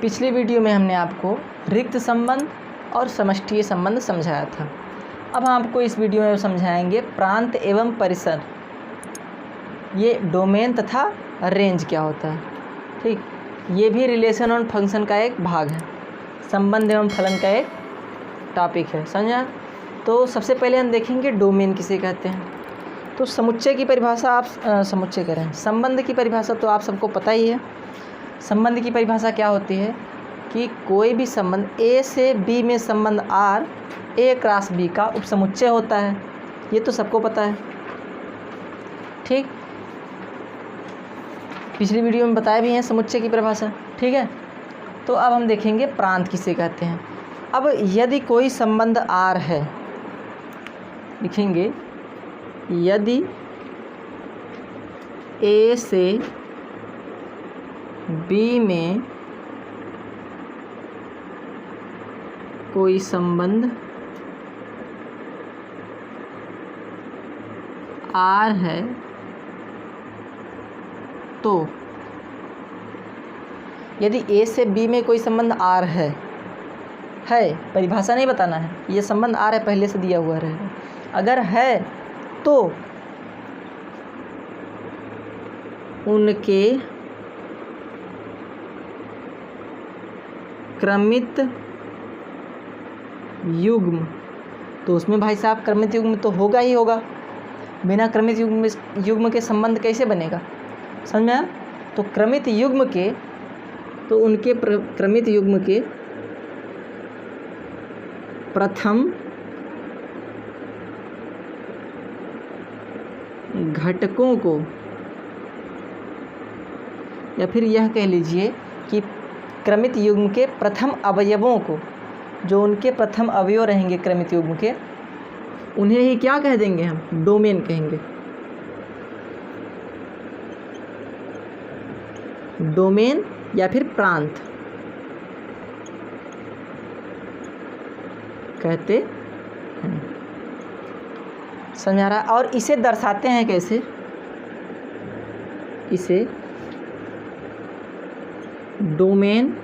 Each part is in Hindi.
पिछली वीडियो में हमने आपको रिक्त संबंध और समष्टीय संबंध समझाया था। अब हम आपको इस वीडियो में समझाएंगे प्रांत एवं परिसर, ये डोमेन तथा रेंज क्या होता है। ठीक, ये भी रिलेशन और फंक्शन का एक भाग है, संबंध एवं फलन का एक टॉपिक है, समझा। तो सबसे पहले हम देखेंगे डोमेन किसे कहते हैं। तो समुच्चय की परिभाषा आप समुच्चय करें, संबंध की परिभाषा तो आप सबको पता ही है। संबंध की परिभाषा क्या होती है कि कोई भी संबंध ए से बी में संबंध आर ए क्रॉस बी का उपसमुच्चय होता है, ये तो सबको पता है। ठीक, पिछली वीडियो में बताया भी है समुच्चय की परिभाषा। ठीक है, तो अब हम देखेंगे प्रांत किसे कहते हैं। अब यदि कोई संबंध आर है, लिखेंगे यदि ए से बी में कोई संबंध आर है तो यदि ए से बी में कोई संबंध आर है, परिभाषा नहीं बताना है, ये संबंध आर है पहले से दिया हुआ रहेगा। अगर है तो उनके क्रमित युग्म, तो उसमें भाई साहब क्रमित युग्म तो होगा ही होगा, बिना क्रमित युग्म के संबंध कैसे बनेगा, समझ में आया। तो क्रमित युग्म के, तो उनके क्रमित युग्म के प्रथम घटकों को, या फिर यह कह लीजिए कि क्रमित युग्म के प्रथम अवयवों को, जो उनके प्रथम अवयव रहेंगे क्रमित युग्म के, उन्हें ही क्या कह देंगे, हम डोमेन कहेंगे। डोमेन या फिर प्रांत कहते हैं, समझ आ रहा है। और इसे दर्शाते हैं कैसे, इसे domain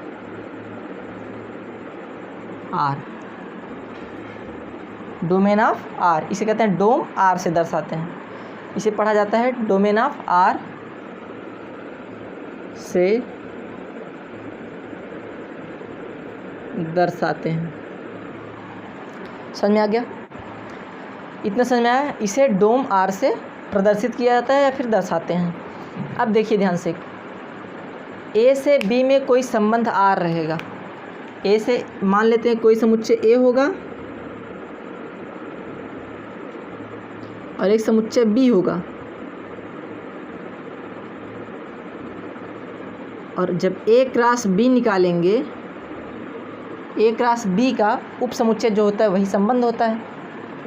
R, domain of R, इसे कहते हैं डोम आर से दर्शाते हैं। इसे पढ़ा जाता है डोमेन ऑफ आर से दर्शाते हैं। समझ में आ गया, इतना समझ में आया। इसे डोम आर से प्रदर्शित किया जाता है या फिर दर्शाते हैं। अब देखिए ध्यान से, ए से बी में कोई संबंध आर रहेगा। ए से मान लेते हैं कोई समुच्चय ए होगा और एक समुच्चय बी होगा, और जब ए क्रॉस बी निकालेंगे, ए क्रॉस बी का उपसमुच्चय जो होता है वही संबंध होता है।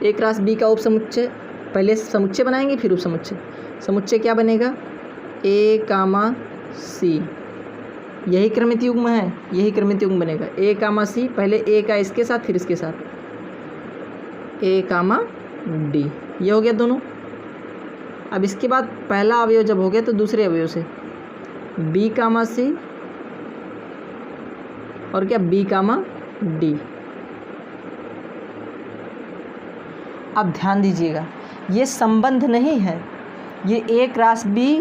ए क्रॉस बी का उपसमुच्चय, पहले समुच्चय बनाएंगे फिर उपसमुच्चय। समुच्चय क्या बनेगा, ए कामा सी, यही क्रमित युग्म है, यही क्रमित युग्म बनेगा। ए कामा सी, पहले ए का इसके साथ फिर इसके साथ, ए कामा डी, ये हो गया दोनों। अब इसके बाद पहला अवयव जब हो गया तो दूसरे अवयव से बी कामा सी और क्या बी कामा डी। अब ध्यान दीजिएगा, ये संबंध नहीं है, ये ए क्रॉस बी,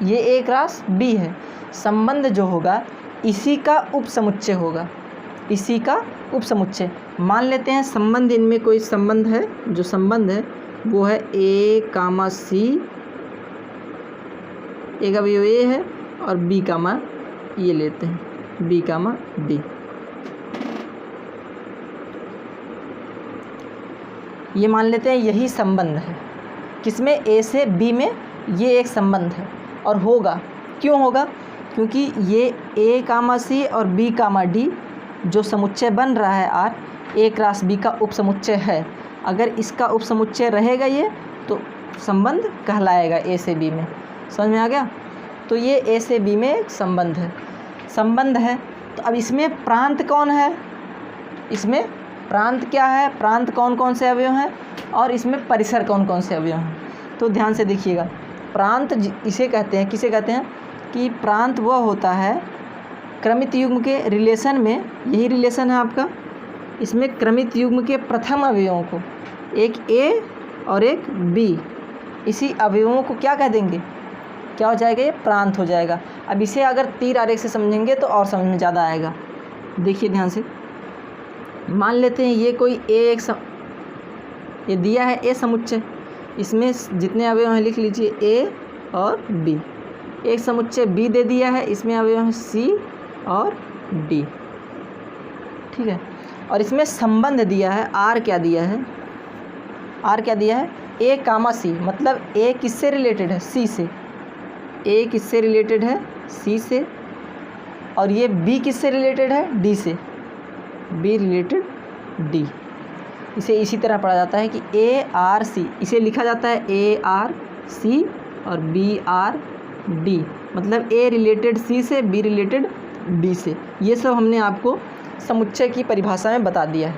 ये ए क्रॉस बी है। संबंध जो होगा इसी का उपसमुच्चय होगा, इसी का उपसमुच्चय। मान लेते हैं संबंध, इनमें कोई संबंध है, जो संबंध है वो है ए कामा सी, एक अवयव ए है, और बी कामा, ये लेते हैं बी कामा डी। ये मान लेते हैं यही संबंध है, किसमें, ए से बी में ये एक संबंध है। और होगा, क्यों होगा, क्योंकि ये ए कामा सी और बी कामा डी जो समुच्चय बन रहा है आर, ए क्रॉस बी का उपसमुच्चय है। अगर इसका उपसमुच्चय रहेगा ये तो संबंध कहलाएगा ए से बी में। समझ में आ गया। तो ये ए से बी में एक संबंध है, संबंध है। तो अब इसमें प्रांत कौन है, इसमें प्रांत क्या है, प्रांत कौन कौन से अवयव हैं और इसमें परिसर कौन कौन से अवयव हैं। तो ध्यान से देखिएगा, प्रांत इसे कहते हैं, किसे कहते हैं कि प्रांत वह होता है क्रमित युग्म के रिलेशन में यही रिलेशन है आपका, इसमें क्रमित युग्म के प्रथम अवयवों को, एक ए और एक बी, इसी अवयवों को क्या कह देंगे, क्या हो जाएगा, ये प्रांत हो जाएगा। अब इसे अगर तीर आरेख से समझेंगे तो और समझ में ज़्यादा आएगा। देखिए ध्यान से, मान लेते हैं ये कोई ये दिया है ए समुच्चय, इसमें जितने अवयव हैं लिख लीजिए ए और बी। एक समुच्चय बी दे दिया है, इसमें अवयव हैं सी और डी, ठीक है। और इसमें संबंध दिया है, आर क्या दिया है, आर क्या दिया है, ए कामा सी, मतलब ए किससे रिलेटेड है, सी से, ए किससे रिलेटेड है, सी से, और ये बी किससे रिलेटेड है, डी से, बी रिलेटेड डी। इसे इसी तरह पढ़ा जाता है कि ए आर सी, इसे लिखा जाता है ए आर सी और बी आर डी, मतलब ए रिलेटेड सी से, बी रिलेटेड डी से। ये सब हमने आपको समुच्चय की परिभाषा में बता दिया है,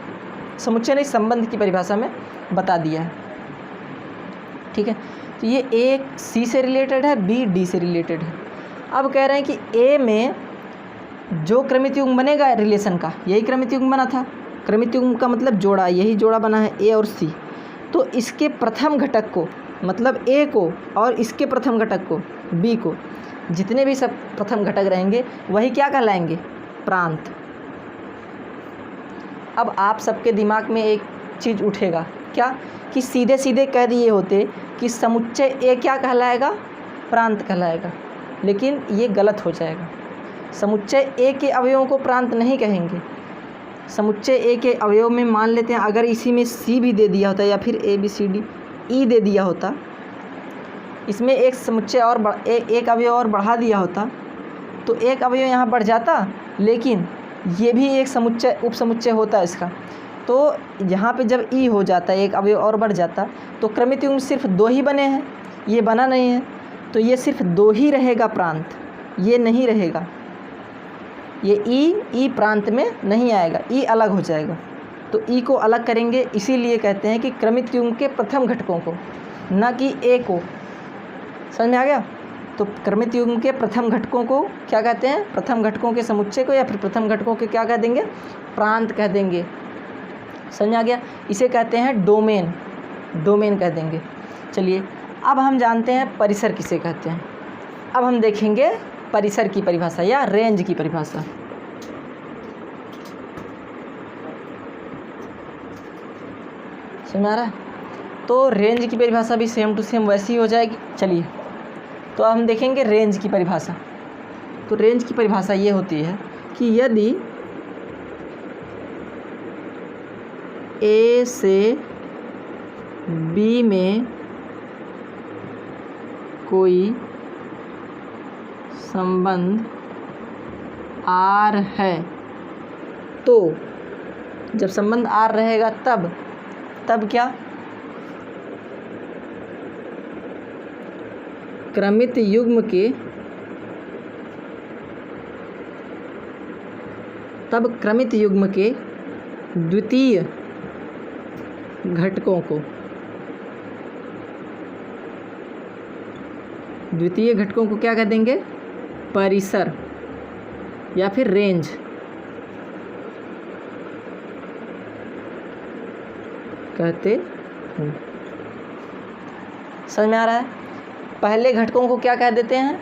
समुच्चय नहीं संबंध की परिभाषा में बता दिया है, ठीक है। तो ये ए सी से रिलेटेड है, बी डी से रिलेटेड है। अब कह रहे हैं कि ए में जो क्रमित युग्म बनेगा रिलेशन का, यही क्रमित युग्म बना था, क्रमित युग्म का मतलब जोड़ा, यही जोड़ा बना है ए और सी, तो इसके प्रथम घटक को, मतलब ए को और इसके प्रथम घटक को बी को, जितने भी सब प्रथम घटक रहेंगे वही क्या कहलाएंगे, प्रांत। अब आप सबके दिमाग में एक चीज़ उठेगा, क्या, कि सीधे सीधे कह दिए होते कि समुच्चय ए क्या कहलाएगा, प्रांत कहलाएगा, लेकिन ये गलत हो जाएगा। समुच्चय ए के अवयवों को प्रांत नहीं कहेंगे। समुच्चय ए के अवयव में मान लेते हैं अगर इसी में सी भी दे दिया होता या फिर A B C D E दे दिया होता, इसमें एक समुच्चय और एक अवयव और बढ़ा दिया होता तो एक अवयव यहाँ बढ़ जाता, लेकिन ये भी एक समुच्चय उप समुच्चय होता इसका, तो यहाँ पे जब ई हो जाता है एक अवयव और बढ़ जाता तो क्रमित युग्म सिर्फ दो ही बने हैं, ये बना नहीं है, तो ये सिर्फ दो ही रहेगा प्रांत, ये नहीं रहेगा, ये ई प्रांत में नहीं आएगा, ई अलग हो जाएगा। तो ई को अलग करेंगे, इसीलिए कहते हैं कि क्रमित युग्म के प्रथम घटकों को, ना कि ए को। समझ में आ गया? तो क्रमित युग्म के प्रथम घटकों को क्या कहते हैं, प्रथम घटकों के समुच्चय को या फिर प्रथम घटकों के क्या कह देंगे, प्रांत कह देंगे। समझ आ गया? इसे कहते हैं डोमेन, डोमेन कह देंगे। चलिए अब हम जानते हैं परिसर किसे कहते हैं। अब हम देखेंगे परिसर की परिभाषा या रेंज की परिभाषा। समझ आ रहा है? तो रेंज की परिभाषा भी सेम टू सेम वैसी ही हो जाएगी। चलिए तो अब हम देखेंगे रेंज की परिभाषा। तो रेंज की परिभाषा ये होती है कि यदि ए से बी में कोई संबंध आर है, तो जब संबंध आर रहेगा तब क्या, क्रमित युग्म के, तब क्रमित युग्म के द्वितीय घटकों को, द्वितीय घटकों को क्या कह देंगे, परिसर या फिर रेंज कहते हैं। समझ में आ रहा है? पहले घटकों को क्या कह देते हैं,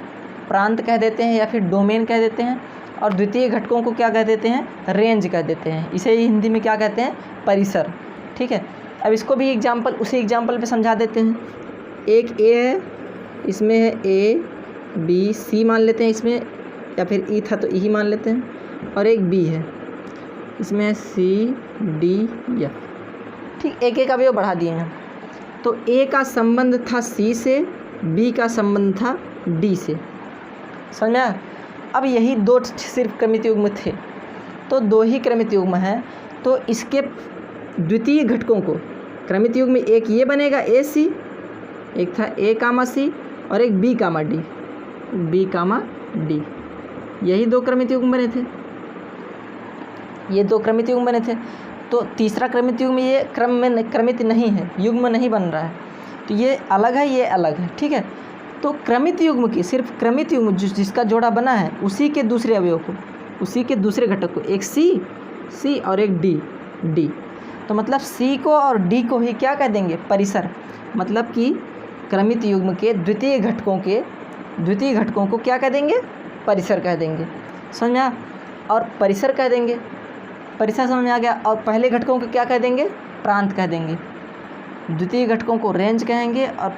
प्रांत कह देते हैं या फिर डोमेन कह देते हैं, और द्वितीय घटकों को क्या कह देते हैं, रेंज कह देते हैं। इसे ही हिंदी में क्या कहते हैं, परिसर। ठीक है, अब इसको भी एग्जाम्पल, उसी एग्जाम्पल पे समझा देते हैं। एक ए है, इसमें है ए बी सी मान लेते हैं इसमें, या फिर ई था तो ई मान लेते हैं, और एक बी है, इसमें है सी डी एफ। ठीक, एक एक अवयव बढ़ा दिए हैं। तो ए का संबंध था सी से, बी का संबंध था डी से। समझ में आया? अब यही दो सिर्फ क्रमित युग्म थे, तो दो ही क्रमित युग्म हैं, तो इसके द्वितीय घटकों को, क्रमित युग्म में एक ये बनेगा ए सी, एक था ए कामा सी और एक B comma D, B comma D, यही दो क्रमित युग्म बने थे, ये दो क्रमित युग्म बने थे। तो तीसरा क्रमित युग्म ये क्रम में क्रमित नहीं है, युग्म नहीं बन रहा है, तो ये अलग है, ये अलग है। ठीक है, तो क्रमित युग्म की, सिर्फ क्रमित युग्म जिसका जोड़ा बना है उसी के दूसरे अवयव को, उसी के दूसरे घटक को, एक सी और एक डी। तो मतलब सी को और डी को ही क्या कह देंगे, परिसर। मतलब कि क्रमित युग्म के द्वितीय घटकों को क्या कह देंगे, परिसर कह देंगे। समझ में आया? और परिसर कह देंगे, परिसर समझ में आ गया। और पहले घटकों को क्या कह देंगे, प्रांत कह देंगे। द्वितीय घटकों को रेंज कहेंगे और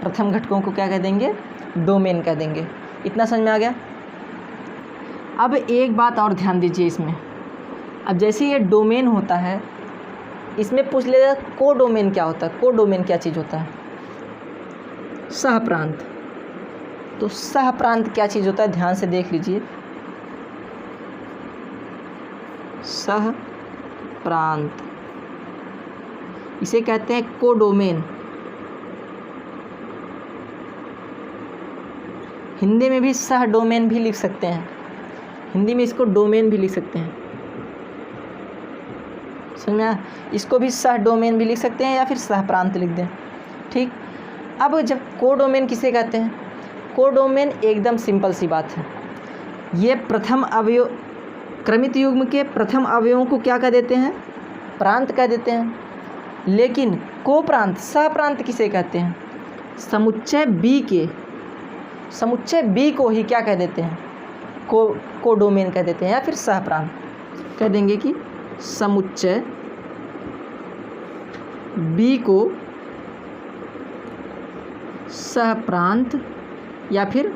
प्रथम घटकों को क्या कह देंगे, डोमेन कह देंगे। इतना समझ में आ गया। अब एक बात और ध्यान दीजिए इसमें। अब जैसे ये डोमेन होता है, इसमें पूछ लेगा कोडोमेन क्या होता है। कोडोमेन क्या चीज़ होता है, सहप्रांत। तो सहप्रांत क्या चीज़ होता है, ध्यान से देख लीजिए। सहप्रांत इसे कहते हैं कोडोमेन। हिंदी में भी सह डोमेन भी लिख सकते हैं, हिंदी में इसको डोमेन भी लिख सकते हैं। समझ में आया? इसको भी सह डोमेन भी लिख सकते हैं या फिर सहप्रांत लिख दें। ठीक। अब जब कोडोमेन किसे कहते हैं, कोडोमेन एकदम सिंपल सी बात है। ये प्रथम अवयव, क्रमित युग्म के प्रथम अवयवों को क्या कह देते हैं, प्रांत कह देते हैं। लेकिन कोप्रांत, सहप्रांत किसे कहते हैं, समुच्चय बी को ही क्या कह देते हैं, कोडोमेन कह देते हैं या फिर सहप्रांत कह देंगे। कि समुच्चय बी को सहप्रांत या फिर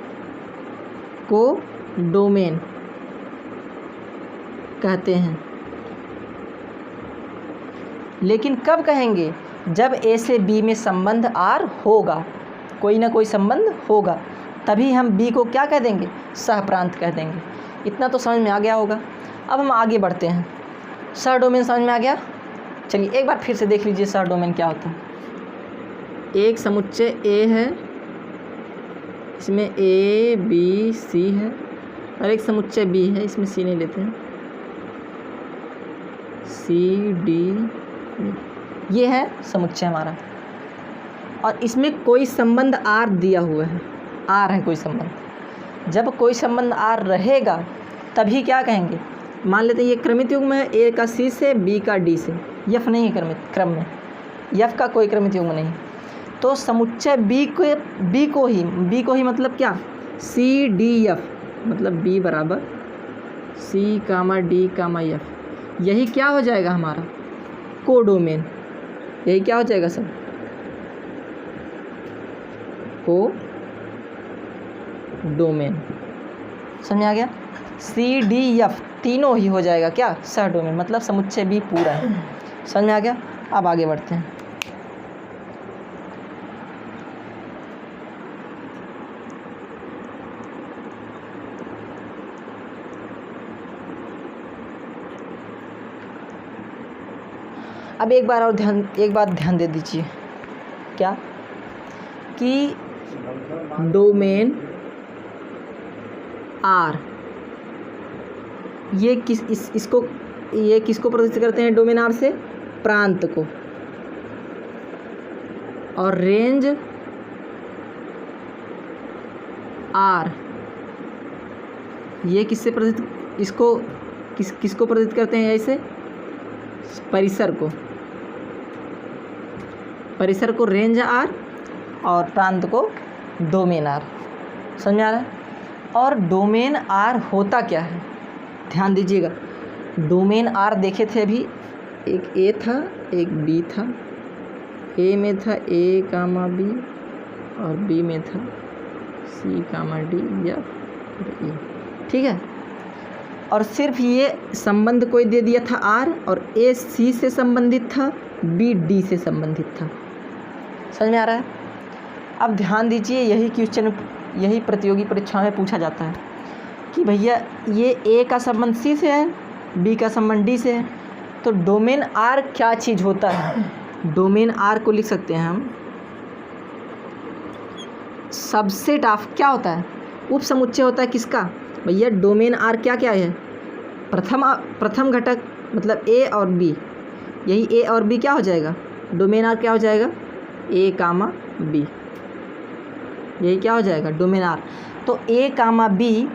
कोडोमेन कहते हैं। लेकिन कब कहेंगे, जब ए से बी में संबंध आर होगा, कोई ना कोई संबंध होगा, तभी हम बी को क्या कह देंगे, सहप्रांत कह देंगे। इतना तो समझ में आ गया होगा। अब हम आगे बढ़ते हैं। सह डोमेन समझ में आ गया। चलिए एक बार फिर से देख लीजिए सह डोमेन क्या होता है। एक समुच्चय ए है, इसमें ए बी सी है, और एक समुच्चय बी है, इसमें सी नहीं लेते हैं, सी डी, ये है समुच्चय हमारा। और इसमें कोई संबंध आर दिया हुआ है, आर है कोई संबंध। जब कोई संबंध आर रहेगा तभी क्या कहेंगे, मान लेते हैं ये क्रमित युग्म है, ए का सी से, बी का डी से, यफ नहीं है क्रम में, यफ का कोई क्रमित युग्म नहीं। तो समुच्चय बी को ही मतलब क्या, सी डी एफ, मतलब बी बराबर सी कामा डी कामा एफ, यही क्या हो जाएगा हमारा कोडोमेन। यही क्या हो जाएगा सब, कोडोमेन। समझ आ गया। सी डी एफ तीनों ही हो जाएगा क्या, सह डोमेन, मतलब समुच्चय बी पूरा है। समझ में आ गया। अब आगे बढ़ते हैं। अब एक बात ध्यान दे दीजिए, क्या कि डोमेन आर ये किसको प्रदर्शित करते हैं, डोमेन आर से प्रांत को, और रेंज आर ये किससे प्रदर्शित, किसको प्रदर्शित करते हैं, ऐसे परिसर को रेंज आर और प्रांत को डोमेन आर। समझ में आ रहा है। और डोमेन आर होता क्या है, ध्यान दीजिएगा। डोमेन आर देखे थे अभी, एक ए था एक बी था, ए में था ए कामा बी और बी में था सी कामा डी या ई, ठीक है। और सिर्फ ये संबंध कोई दे दिया था आर, और ए सी से संबंधित था, बी डी से संबंधित था। समझ में आ रहा है। अब ध्यान दीजिए, यही प्रतियोगी परीक्षा में पूछा जाता है कि भैया ये ए का संबंध सी से है, बी का संबंध डी से है, तो डोमेन आर क्या चीज़ होता है। डोमेन आर को लिख सकते हैं हम सबसेट ऑफ, क्या होता है, उप समुच्चय होता है किसका, भैया डोमेन आर क्या है, प्रथम घटक मतलब ए और बी, यही ए और बी क्या हो जाएगा, डोमेन आर क्या हो जाएगा, ए कामा बी, यही क्या हो जाएगा डोमेन आर। तो ए कामा बी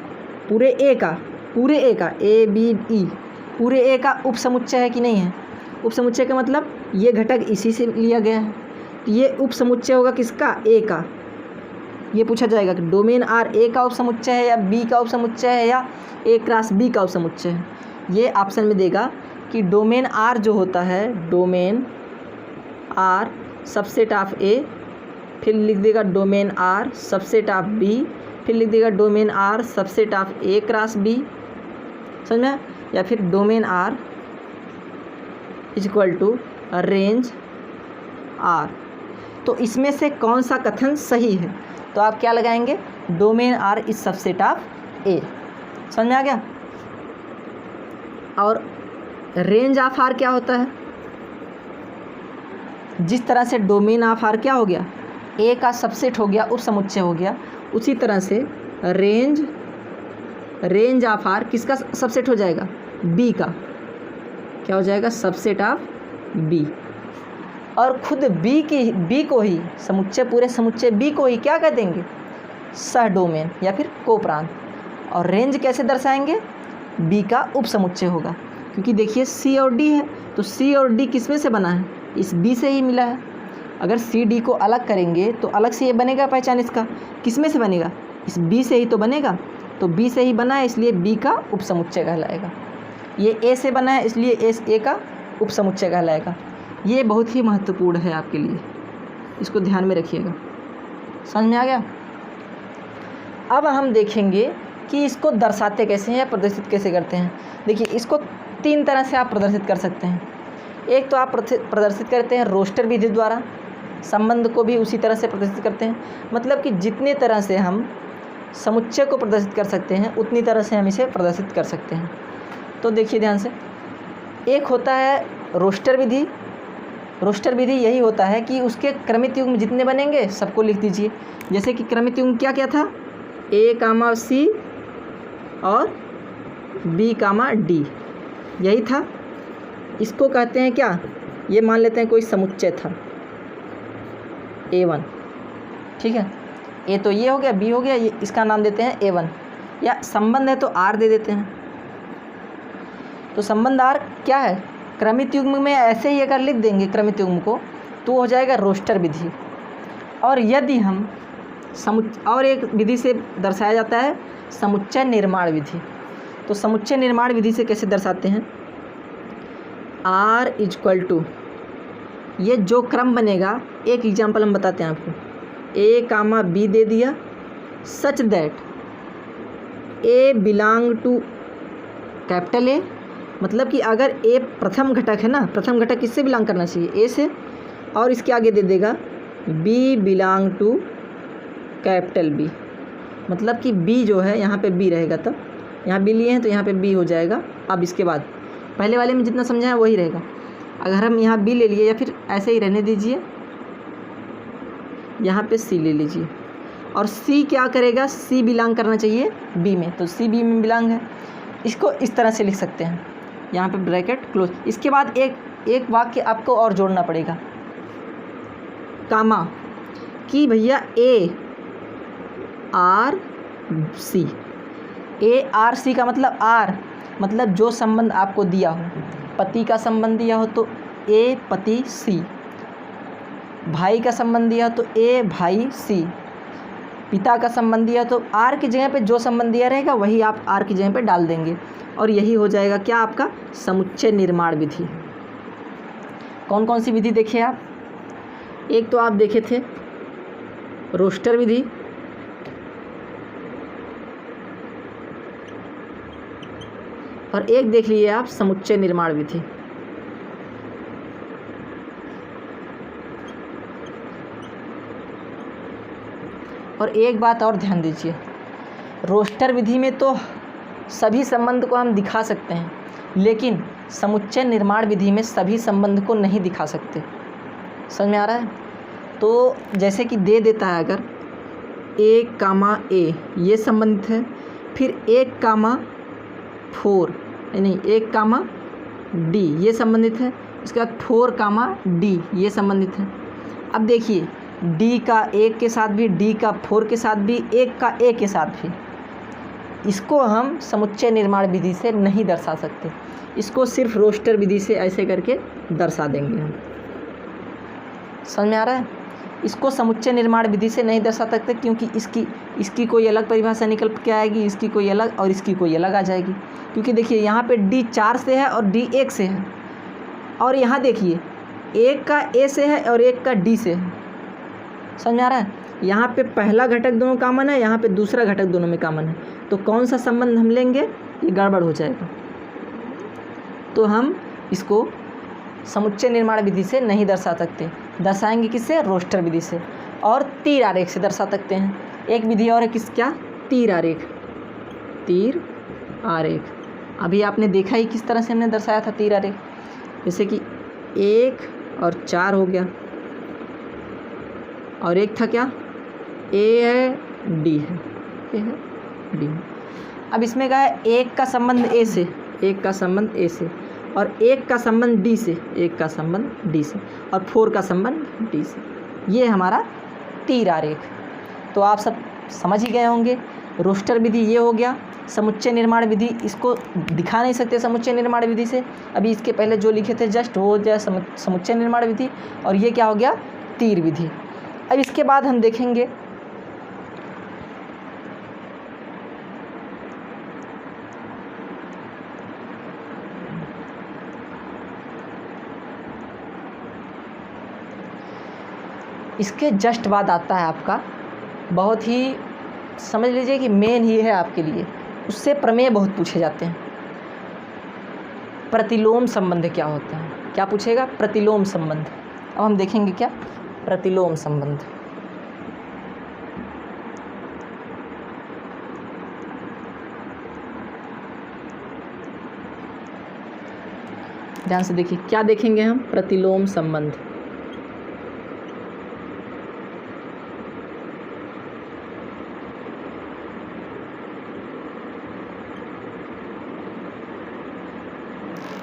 पूरे ए का पूरे ए का, ए बी ई, पूरे ए का उप समुच्चय है कि नहीं है। उप समुच्चय का मतलब ये घटक इसी से लिया गया है, ये उप समुच्चय होगा किसका, ए का। ये पूछा जाएगा कि डोमेन आर ए का उप समुच्चय है या बी का उप समुच्चय है या ए क्रॉस बी का उप समुच्चय है। ये ऑप्शन में देगा कि डोमेन आर जो होता है, domain R subset of A, फिर लिख देगा domain R subset of B, फिर लिख देगा domain R subset of A cross B, समझ में। या फिर domain R is equal to range R. तो इसमें से कौन सा कथन सही है, तो आप क्या लगाएंगे, domain R is subset of A. समझ में आ गया। और रेंज ऑफ आर क्या होता है, जिस तरह से डोमेन ऑफ आर क्या हो गया, ए का सबसेट हो गया, उप समुच्चय हो गया, उसी तरह से रेंज ऑफ आर किसका सबसेट हो जाएगा, बी का। क्या हो जाएगा, सबसेट ऑफ बी। और खुद बी को ही समुच्चय, पूरे समुच्चय बी को ही क्या कह देंगे, सह डोमेन या फिर कोप्रांत। और रेंज कैसे दर्शाएंगे, बी का उप समुच्चय होगा, क्योंकि देखिए सी और डी है, तो सी और डी किस में से बना है, इस बी से ही मिला है। अगर सी डी को अलग करेंगे तो अलग से ये बनेगा पहचान, इसका किस में से बनेगा, इस बी से ही तो बनेगा। तो बी से ही बना है, इसलिए बी का उप समुच्चय कहलाएगा। ये ए से बना है, इसलिए ए का उप समुच्चय कहलाएगा। ये बहुत ही महत्वपूर्ण है आपके लिए, इसको ध्यान में रखिएगा। समझ में आ गया। अब हम देखेंगे कि इसको दर्शाते कैसे हैं या प्रदर्शित कैसे करते हैं। देखिए, इसको 3 तरह से आप प्रदर्शित कर सकते हैं। एक तो आप प्रदर्शित करते हैं रोस्टर विधि द्वारा, संबंध को भी उसी तरह से प्रदर्शित करते हैं। मतलब कि जितने तरह से हम समुच्चय को प्रदर्शित कर सकते हैं उतनी तरह से हम इसे प्रदर्शित कर सकते हैं। तो देखिए ध्यान से, एक होता है रोस्टर विधि। रोस्टर विधि यही होता है कि उसके क्रमित युग्म जितने बनेंगे सबको लिख दीजिए। जैसे कि क्रमित युग्म क्या क्या था, ए कामा सी और बी कामा डी, यही था। इसको कहते हैं क्या, ये मान लेते हैं कोई समुच्चय था A1, ठीक है। ए तो ये हो गया, बी हो गया, ये इसका नाम देते हैं A1, या संबंध है तो R दे देते हैं। तो संबंध R क्या है, क्रमित युग्म में ऐसे ही अगर लिख देंगे क्रमित युग्म को तो हो जाएगा रोस्टर विधि। और यदि हम और एक विधि से दर्शाया जाता है समुच्चय निर्माण विधि। तो समुच्चय निर्माण विधि से कैसे दर्शाते हैं, R इक्वल टू, ये जो क्रम बनेगा, एक एग्जाम्पल हम बताते हैं आपको। ए कामा बी दे दिया, such that A belong to capital A. मतलब कि अगर ए प्रथम घटक है ना, प्रथम घटक किससे बिलोंग करना चाहिए, ए से। और इसके आगे दे देगा B belong to capital B. मतलब कि बी जो है यहाँ पे बी रहेगा, तब यहाँ बी लिए हैं तो यहाँ पे बी हो जाएगा। अब इसके बाद पहले वाले में जितना समझा है वही रहेगा। अगर हम यहाँ बी ले लिए या फिर ऐसे ही रहने दीजिए, यहाँ पे सी ले लीजिए। और सी क्या करेगा, सी बिलोंग करना चाहिए बी में, तो सी बी में बिलोंग है। इसको इस तरह से लिख सकते हैं, यहाँ पे ब्रैकेट क्लोज। इसके बाद एक वाक्य आपको और जोड़ना पड़ेगा, कामा, कि भैया A R C. A R C का मतलब आर मतलब जो संबंध आपको दिया हो, पति का संबंध दिया हो तो ए पति सी, भाई का संबंध दिया तो ए भाई सी, पिता का संबंध दिया तो आर की जगह पे जो संबंध दिया रहेगा वही आप आर की जगह पे डाल देंगे। और यही हो जाएगा क्या, आपका समुच्चय निर्माण विधि। कौन कौन सी विधि देखे आप, एक तो आप देखे थे रोस्टर विधि, और एक देख लिए आप समुच्चय निर्माण विधि। और एक बात और ध्यान दीजिए, रोस्टर विधि में तो सभी संबंध को हम दिखा सकते हैं, लेकिन समुच्चय निर्माण विधि में सभी संबंध को नहीं दिखा सकते। समझ में आ रहा है। तो जैसे कि दे देता है, अगर ए कामा ए ये संबंधित है, फिर 1 कामा 4 नहीं 1 कामा डी ये संबंधित है, इसके बाद 4 कामा डी ये संबंधित है। अब देखिए डी का 1 के साथ भी, डी का 4 के साथ भी, 1 का ए के साथ भी। इसको हम समुच्चय निर्माण विधि से नहीं दर्शा सकते, इसको सिर्फ रोस्टर विधि से ऐसे करके दर्शा देंगे हम। समझ में आ रहा है? इसको समुच्चय निर्माण विधि से नहीं दर्शा सकते क्योंकि इसकी कोई अलग परिभाषा निकल के आएगी, इसकी कोई अलग और इसकी कोई अलग आ जाएगी। क्योंकि देखिए यहाँ पे D 4 से है और D 1 से है, और यहाँ देखिए एक का A से है और एक का D से है। समझ में आ रहा है? यहाँ पे पहला घटक दोनों कॉमन है, यहाँ पे दूसरा घटक दोनों में कॉमन है, तो कौन सा संबंध हम लेंगे? ये गड़बड़ हो जाएगा। तो हम इसको समुच्चय निर्माण विधि से नहीं दर्शा सकते, दर्शाएंगे किससे? रोस्टर विधि से, और तीर आरेख से दर्शा सकते हैं। एक विधि और है क्या? तीर आरेख। तीर आरेख अभी आपने देखा ही किस तरह से हमने दर्शाया था तीर आरेख। जैसे कि 1 और 4 हो गया, और एक था क्या? A है D है, A है D है। अब इसमें क्या है? एक का संबंध A से, एक का संबंध A से, और एक का संबंध D से, एक का संबंध D से, और 4 का संबंध D से। ये हमारा तीर आरेख। तो आप सब समझ ही गए होंगे। रोस्टर विधि ये हो गया। समुच्चय निर्माण विधि इसको दिखा नहीं सकते समुच्चय निर्माण विधि से, अभी इसके पहले जो लिखे थे जस्ट वो जो समुच्चय निर्माण विधि, और ये क्या हो गया? तीर विधि। अब इसके बाद हम देखेंगे इसके जस्ट बाद आता है आपका बहुत ही, समझ लीजिए कि मेन ही है आपके लिए, उससे प्रमेय बहुत पूछे जाते हैं। प्रतिलोम संबंध क्या होता है? क्या पूछेगा? प्रतिलोम संबंध। अब हम देखेंगे क्या प्रतिलोम संबंध। ध्यान से देखिए क्या देखेंगे हम? प्रतिलोम संबंध।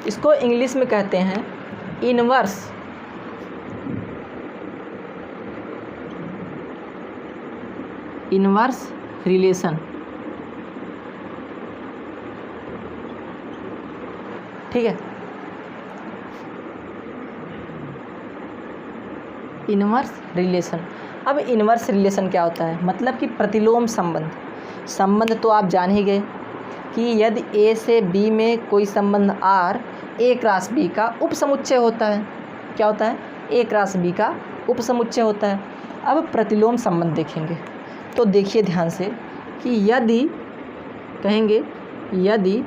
इसको इंग्लिश में कहते हैं इनवर्स रिलेशन। ठीक है, इनवर्स रिलेशन। अब इनवर्स रिलेशन क्या होता है? मतलब कि प्रतिलोम संबंध तो आप जान ही गए कि यदि A से B में कोई संबंध R A क्रॉस B का उपसमुच्चय होता है। क्या होता है? A क्रॉस B का उपसमुच्चय होता है। अब प्रतिलोम संबंध देखेंगे तो देखिए ध्यान से कि यदि कहेंगे यदि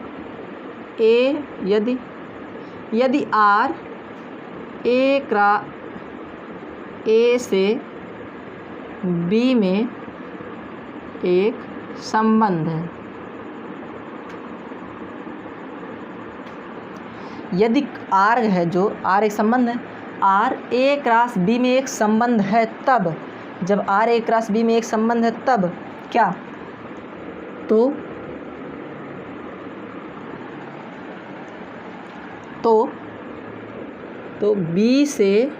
R A से B में एक संबंध है, यदि R है जो R एक संबंध है, R A क्रॉस B में एक संबंध है, तब जब R A क्रॉस B में एक संबंध है तब क्या? तो B से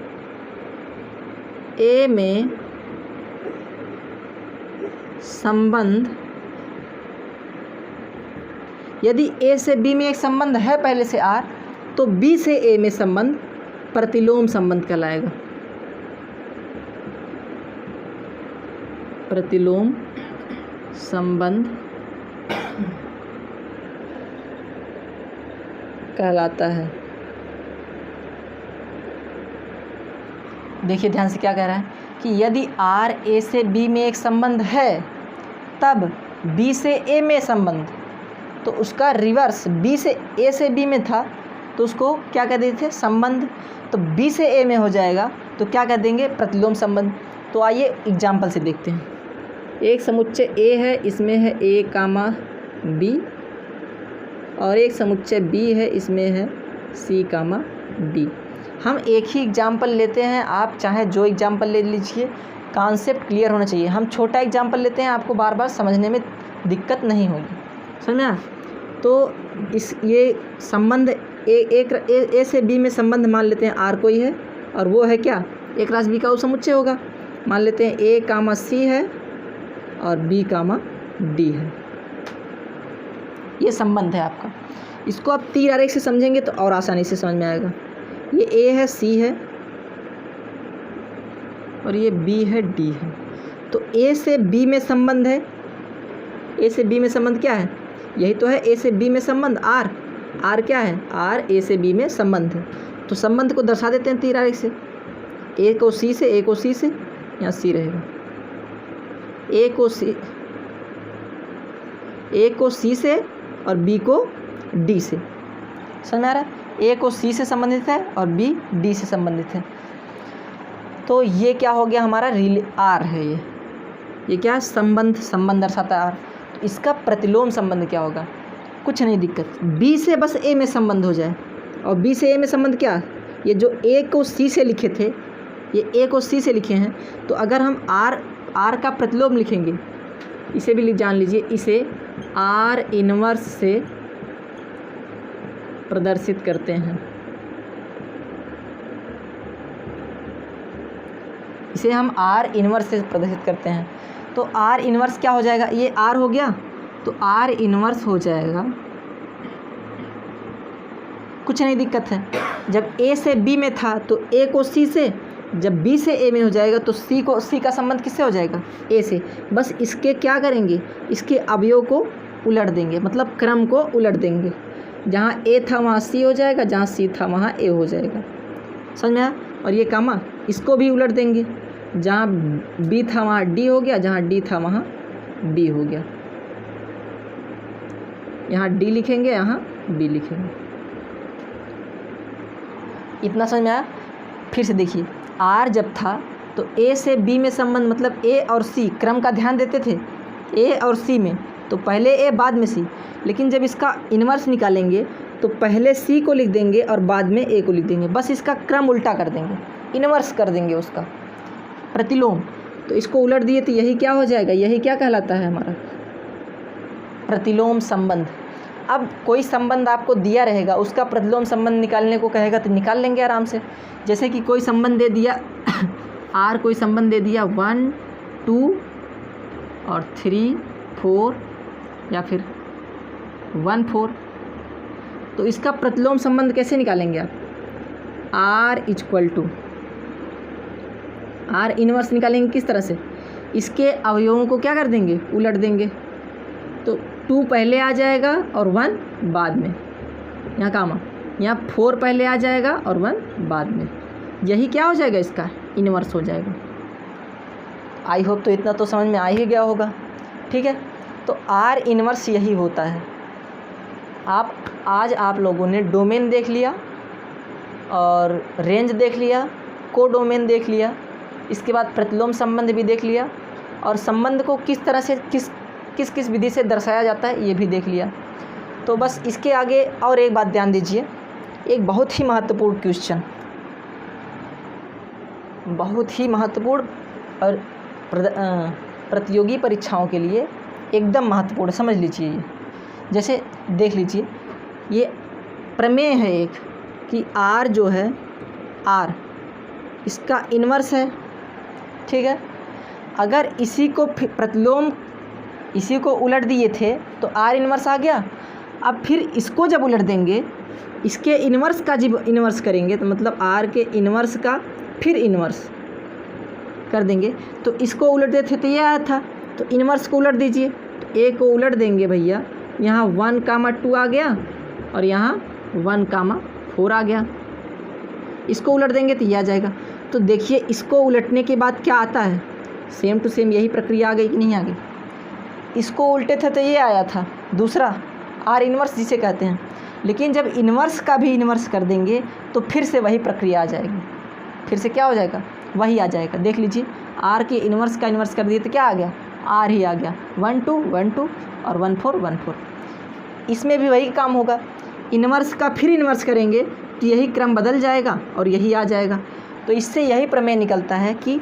A में संबंध, यदि A से B में एक संबंध है पहले से R, तो B से A में संबंध प्रतिलोम संबंध कहलाएगा। प्रतिलोम संबंध कहलाता है। देखिए ध्यान से क्या कह रहा है कि यदि R A से B में एक संबंध है तब B से A में संबंध, तो उसका रिवर्स B से A से B में था तो उसको क्या कह देते थे? संबंध। तो B से A में हो जाएगा तो क्या कह देंगे? प्रतिलोम संबंध। तो आइए एग्जाम्पल से देखते हैं। एक समुच्चय A है, इसमें है A कामा B, और एक समुच्चय B है, इसमें है C कामा D। हम एक ही एग्जाम्पल लेते हैं, आप चाहे जो एग्जाम्पल ले लीजिए, कॉन्सेप्ट क्लियर होना चाहिए। हम छोटा एग्जाम्पल लेते हैं, आपको बार बार समझने में दिक्कत नहीं होगी। समझा? तो ये संबंध A से B में संबंध मान लेते हैं R कोई है, और वो है क्या? A क्रॉस B का उपसमुच्चय होगा। मान लेते हैं A कामा C है और B कामा D है। ये संबंध है आपका। इसको आप तीर आरेख से समझेंगे तो और आसानी से समझ में आएगा। ये ए है, सी है और ये बी है, डी है। तो ए से बी में संबंध है। ए से बी में संबंध क्या है? यही तो है ए से बी में संबंध, आर। आर क्या है? आर ए से बी में संबंध है। तो संबंध को दर्शा देते हैं तीर आरेख से। ए को सी से, ए को सी से, यहाँ सी रहेगा। ए को सी से और बी को डी से। समझ में आ रहा है? ए को सी से संबंधित है और बी डी से संबंधित है। तो ये क्या हो गया हमारा? आर है ये क्या? संबंध दर्शाता है आर। तो इसका प्रतिलोम संबंध क्या होगा? कुछ नहीं दिक्कत, बी से बस ए में संबंध हो जाए। और बी से ए में संबंध क्या? ये जो ए को सी से लिखे थे, ये ए को सी से लिखे हैं, तो अगर हम आर का प्रतिलोम लिखेंगे, इसे भी जान लीजिए, इसे आर इनवर्स से प्रदर्शित करते हैं। इसे हम आर इनवर्स से प्रदर्शित करते हैं। तो आर इनवर्स क्या हो जाएगा? ये आर हो गया, तो आर इनवर्स हो जाएगा, कुछ नहीं दिक्कत है। जब ए से बी में था तो ए को सी से, जब बी से ए में हो जाएगा तो सी का संबंध किससे हो जाएगा? ए से। बस इसके क्या करेंगे? इसके अवयव को उलट देंगे, मतलब क्रम को उलट देंगे। जहाँ ए था वहाँ सी हो जाएगा, जहाँ सी था वहाँ ए हो जाएगा। समझ में आया? और ये कामा, इसको भी उलट देंगे। जहाँ बी था वहाँ डी हो गया, जहाँ डी था वहाँ बी हो गया। यहाँ डी लिखेंगे, यहाँ बी लिखेंगे। इतना समझ में आया? फिर से देखिए, आर जब था तो ए से बी में संबंध, मतलब ए और सी क्रम का ध्यान देते थे। ए और सी में तो पहले ए बाद में सी, लेकिन जब इसका इन्वर्स निकालेंगे तो पहले सी को लिख देंगे और बाद में ए को लिख देंगे। बस इसका क्रम उल्टा कर देंगे, इन्वर्स कर देंगे उसका, प्रतिलोम। तो इसको उलट दिए तो यही क्या हो जाएगा? यही क्या कहलाता है? हमारा प्रतिलोम संबंध। अब कोई संबंध आपको दिया रहेगा, उसका प्रतिलोम संबंध निकालने को कहेगा तो निकाल लेंगे आराम से। जैसे कि कोई संबंध दे दिया आर, कोई संबंध दे दिया 1, 2 और 3, 4 या फिर 1, 4, तो इसका प्रतिलोम संबंध कैसे निकालेंगे आप? R equal to R inverse निकालेंगे किस तरह से? इसके अवयवों को क्या कर देंगे? उलट देंगे। तो 2 पहले आ जाएगा और 1 बाद में। यहाँ कामा, यहाँ 4 पहले आ जाएगा और 1 बाद में। यही क्या हो जाएगा? इसका इनवर्स हो जाएगा। आई होप तो इतना तो समझ में आ ही गया होगा। ठीक है, तो आर इनवर्स यही होता है। आज आप लोगों ने डोमेन देख लिया और रेंज देख लिया, कोडोमेन देख लिया, इसके बाद प्रतिलोम संबंध भी देख लिया, और संबंध को किस तरह से किस विधि से दर्शाया जाता है ये भी देख लिया। तो बस इसके आगे और एक बात ध्यान दीजिए, एक बहुत ही महत्वपूर्ण क्वेश्चन, बहुत ही महत्वपूर्ण और प्रतियोगी परीक्षाओं के लिए एकदम महत्वपूर्ण, समझ लीजिए। ये जैसे देख लीजिए, ये प्रमेय है एक कि आर जो है, आर इसका इन्वर्स है। ठीक है, अगर इसी को प्रतिलोम, इसी को उलट दिए थे तो आर इन्वर्स आ गया। अब फिर इसको जब उलट देंगे, इसके इन्वर्स का जब इन्वर्स करेंगे तो मतलब आर के इन्वर्स का फिर इन्वर्स कर देंगे, तो इसको उलट देते तो ये आया था, तो इन्वर्स को उलट दीजिए। तो ए को उलट देंगे भैया, यहाँ 1, 2 आ गया और यहाँ 1, 4 आ गया। इसको उलट देंगे तो ये आ जाएगा। तो देखिए, इसको उलटने के बाद क्या आता है? सेम टू सेम यही प्रक्रिया आ गई कि नहीं आ गई? इसको उल्टे थे तो ये आया था दूसरा, आर इन्वर्स जिसे कहते हैं। लेकिन जब इन्वर्स का भी इन्वर्स कर देंगे तो फिर से वही प्रक्रिया आ जाएगी। फिर से क्या हो जाएगा? वही आ जाएगा। देख लीजिए, आर के इन्वर्स का इन्वर्स कर दिए तो क्या आ गया? आर ही आ गया। 1, 2, 1, 2 और 1, 4, 1, 4। इसमें भी वही काम होगा, इन्वर्स का फिर इन्वर्स करेंगे तो यही क्रम बदल जाएगा और यही आ जाएगा। तो इससे यही प्रमेय निकलता है कि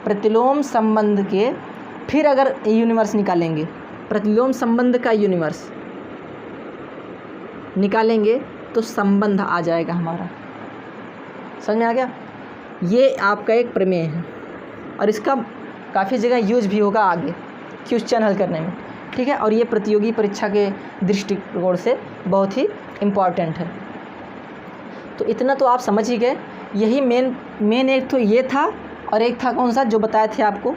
प्रतिलोम संबंध के फिर अगर यूनिवर्स निकालेंगे, प्रतिलोम संबंध का यूनिवर्स निकालेंगे तो संबंध आ जाएगा हमारा। समझ में आ गया? ये आपका एक प्रमेय है और इसका काफ़ी जगह यूज भी होगा आगे क्वेश्चन हल करने में। ठीक है, और ये प्रतियोगी परीक्षा के दृष्टिकोण से बहुत ही इम्पॉर्टेंट है। तो इतना तो आप समझ ही गए। यही मेन एक तो ये था, और एक था कौन सा जो बताए थे आपको,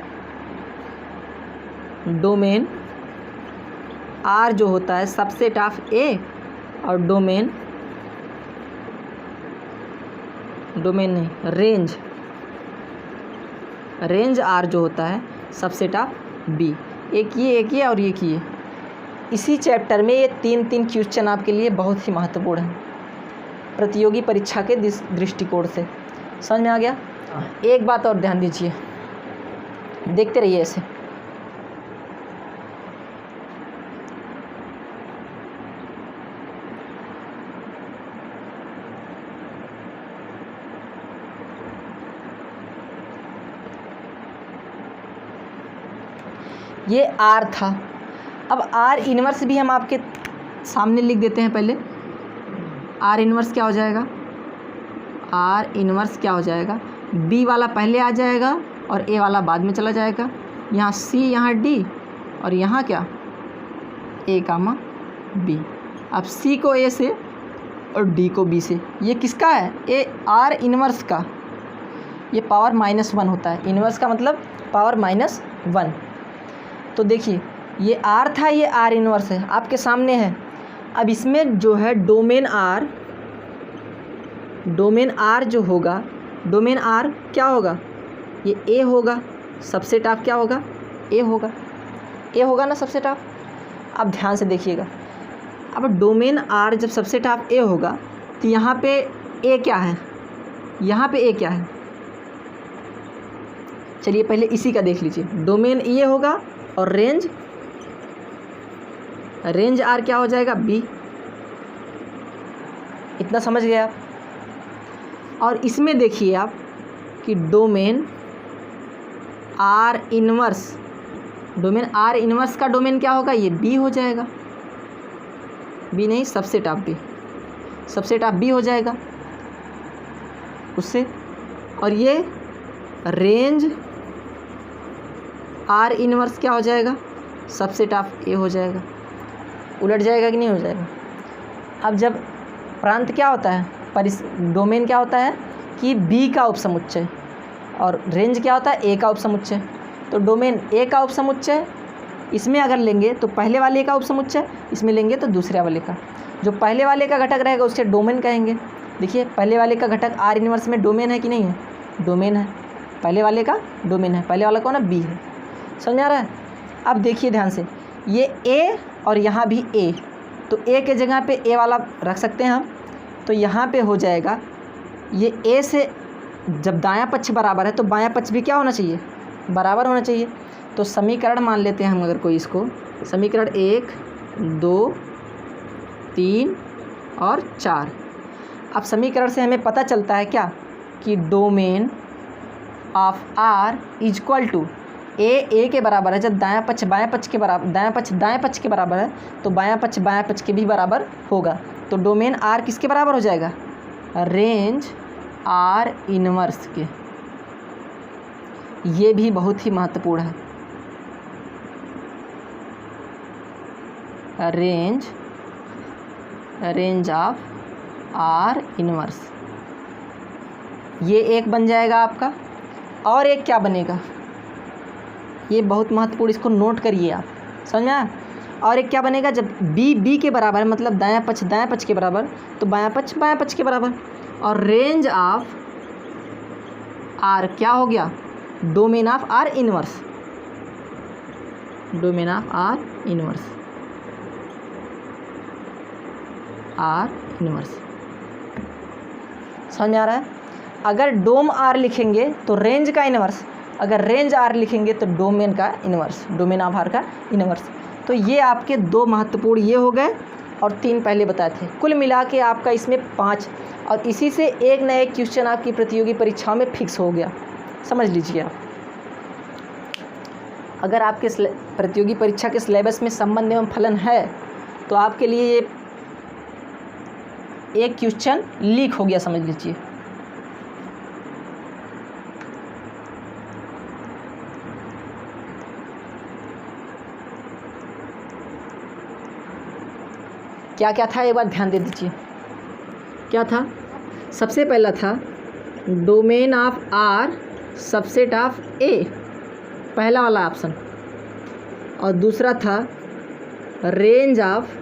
डोमेन आर जो होता है सबसेट ऑफ ए, और डोमेन नहीं, रेंज आर जो होता है सबसेट ऑफ बी। एक ये और एक ये। इसी चैप्टर में ये तीन क्वेश्चन आपके लिए बहुत ही महत्वपूर्ण है प्रतियोगी परीक्षा के दृष्टिकोण से। समझ में आ गया? एक बात और ध्यान दीजिए, देखते रहिए ऐसे। ये आर था। अब आर इन्वर्स भी हम आपके सामने लिख देते हैं। पहले आर इन्वर्स क्या हो जाएगा, आर इन्वर्स क्या हो जाएगा, बी वाला पहले आ जाएगा और ए वाला बाद में चला जाएगा। यहाँ सी, यहाँ डी, और यहाँ क्या, ए कामा बी। अब सी को ए से और डी को बी से। ये किसका है, ए आर इन्वर्स का। ये पावर -1 होता है। इन्वर्स का मतलब पावर -1। तो देखिए ये आर था, ये आर इन्वर्स है, आपके सामने है। अब इसमें जो है डोमेन आर जो होगा, डोमेन आर क्या होगा, ये ए होगा। सबसेट ऑफ क्या होगा, ए होगा ना सबसेट ऑफ। अब ध्यान से देखिएगा, अब डोमेन आर जब सबसेट ऑफ ए होगा तो यहाँ पे ए क्या है, यहाँ पे ए क्या है। चलिए पहले इसी का देख लीजिए। डोमेन ये होगा और रेंज आर क्या हो जाएगा, बी। इतना समझ गए आप? और इसमें देखिए आप कि डोमेन आर इन्वर्स का डोमेन क्या होगा, ये बी हो जाएगा। बी नहीं, सबसेट ऑफ बी हो जाएगा उससे। और ये रेंज आर इन्वर्स क्या हो जाएगा, सबसेट ऑफ ए हो जाएगा। उलट जाएगा कि नहीं हो जाएगा? अब जब प्रांत क्या होता है, डोमेन क्या होता है कि बी का उपसमुच्चय, और रेंज क्या होता है, ए का उपसमुच्चय। तो डोमेन ए का उपसमुच्चय इसमें अगर लेंगे तो पहले वाले का उपसमुच्चय, इसमें लेंगे तो दूसरे वाले का। जो पहले वाले का घटक रहेगा उससे डोमेन कहेंगे। देखिए पहले वाले का घटक आर इन्वर्स में डोमेन है कि नहीं है, डोमेन है। पहले वाले का डोमेन है, पहले वाला कौन है, बी है। समझ आ रहा है? अब देखिए ध्यान से, ये ए और यहाँ भी ए, तो ए के जगह पे ए वाला रख सकते हैं हम। तो यहाँ पे हो जाएगा, ये ए से जब दायां पक्ष बराबर है तो बायां पक्ष भी क्या होना चाहिए, बराबर होना चाहिए। तो समीकरण मान लेते हैं हम अगर कोई इसको, समीकरण 1, 2, 3 और 4। अब समीकरण से हमें पता चलता है क्या कि domain of R is equal to A के बराबर है। जब दायां पक्ष बायां पक्ष के बराबर, दायां पक्ष के बराबर है तो बायां पक्ष के भी बराबर होगा। तो डोमेन आर किसके बराबर हो जाएगा, रेंज आर इन्वर्स के। ये भी बहुत ही महत्वपूर्ण है, रेंज ऑफ आर इन्वर्स। ये एक बन जाएगा आपका। और एक क्या बनेगा, ये बहुत महत्वपूर्ण, इसको नोट करिए आप, समझ में आया? और एक क्या बनेगा, जब बी के बराबर है, मतलब दायां पक्ष के बराबर, तो बायां पक्ष के बराबर। और रेंज ऑफ आर क्या हो गया, डोमेन ऑफ आर इन्वर्स, समझ में आ रहा है? अगर डोम आर लिखेंगे तो रेंज का इन्वर्स, अगर रेंज आर लिखेंगे तो डोमेन का इन्वर्स, डोमेन ऑफ आर का इन्वर्स। तो ये आपके 2 महत्वपूर्ण ये हो गए और 3 पहले बताए थे। कुल मिला के आपका इसमें 5, और इसी से एक न एक क्वेश्चन आपकी प्रतियोगी परीक्षाओं में फिक्स हो गया, समझ लीजिए आप। अगर आपके प्रतियोगी परीक्षा के सिलेबस में संबंध एवं फलन है तो आपके लिए ये एक क्वेश्चन लीक हो गया, समझ लीजिए। क्या क्या था एक बार ध्यान दे दीजिए। क्या था? सबसे पहला था domain of R subset of A, पहला वाला ऑप्शन। और दूसरा था range of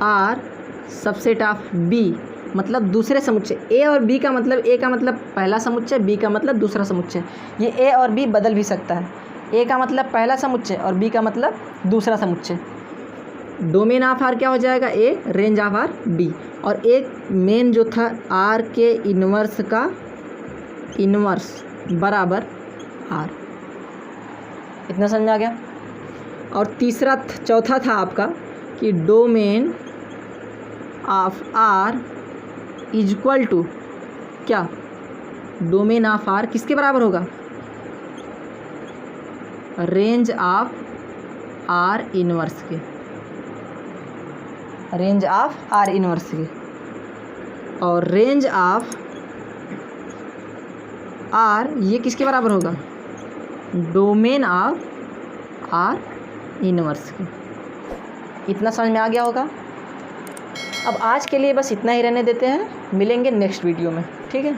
R subset of B, मतलब दूसरे समुच्चय। ए और बी का मतलब, ए का मतलब पहला समुच्चय, बी का मतलब दूसरा समुच्चय। ये ए और बी बदल भी सकता है। ए का मतलब पहला समुच्चय और बी का मतलब दूसरा समुच्चय। डोमेन ऑफ आर क्या हो जाएगा? ए, रेंज ऑफ आर बी। और एक मेन जो था आर के इन्वर्स का इन्वर्स बराबर आर। इतना समझ में आ गया? और तीसरा चौथा था आपका कि domain of R is equal to क्या? डोमेन ऑफ आर किसके बराबर होगा? रेंज ऑफ आर इनवर्स के, रेंज ऑफ आर इनवर्स के। और रेंज ऑफ आर ये किसके बराबर होगा? डोमेन ऑफ आर इनवर्स के। इतना समझ में आ गया होगा? अब आज के लिए बस इतना ही रहने देते हैं, मिलेंगे नेक्स्ट वीडियो में, ठीक है।